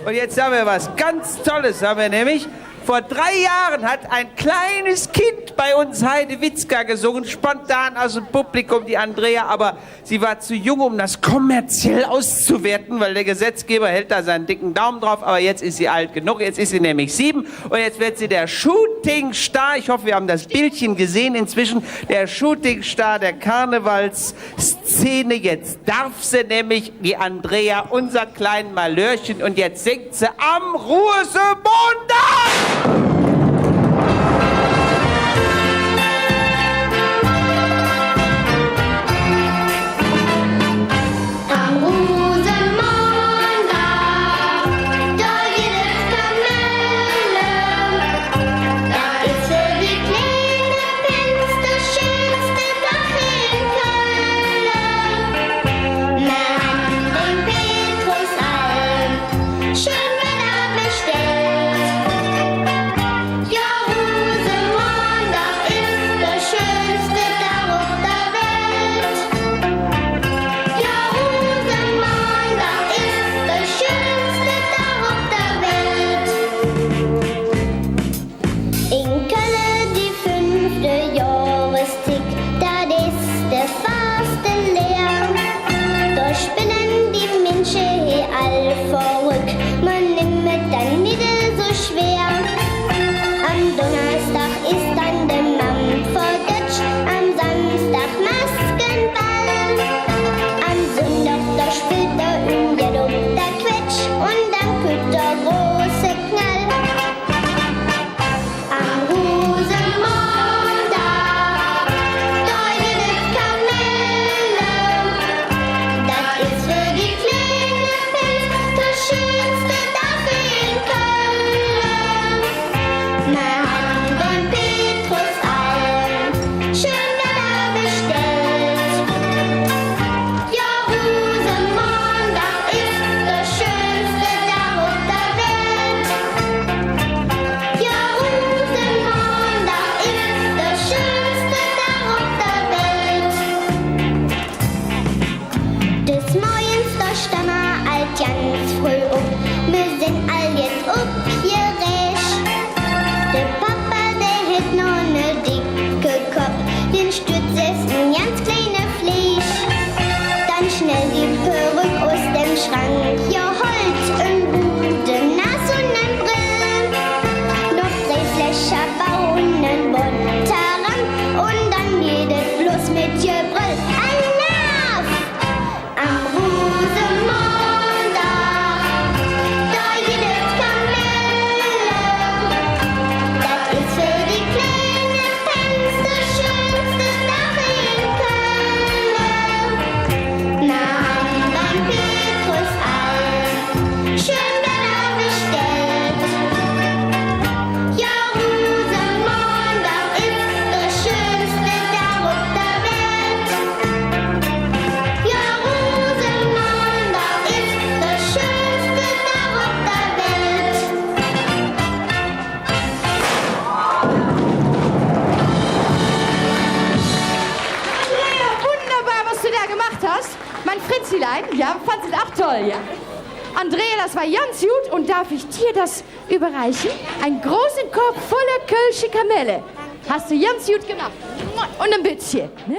Und jetzt haben wir was ganz Tolles, haben wir nämlich. Vor 3 Jahren hat ein kleines Kind bei uns Heidewitzka gesungen, spontan aus dem Publikum, die Andrea, aber sie war zu jung, um das kommerziell auszuwerten, weil der Gesetzgeber hält da seinen dicken Daumen drauf, aber jetzt ist sie alt genug, jetzt ist sie nämlich 7 und jetzt wird sie der Shootingstar, ich hoffe, wir haben das Bildchen gesehen inzwischen, der Shootingstar der Karnevalsszene, jetzt darf sie nämlich, die Andrea, unser kleinen Malörchen und jetzt singt sie am Rosemontag! Mein Fritzilein, ja, fand es auch toll, ja. Andrea, das war ganz gut und darf ich dir das überreichen? Einen großen Korb voller Kölsche Kamelle. Hast du ganz gut gemacht. Und ein bisschen, ne?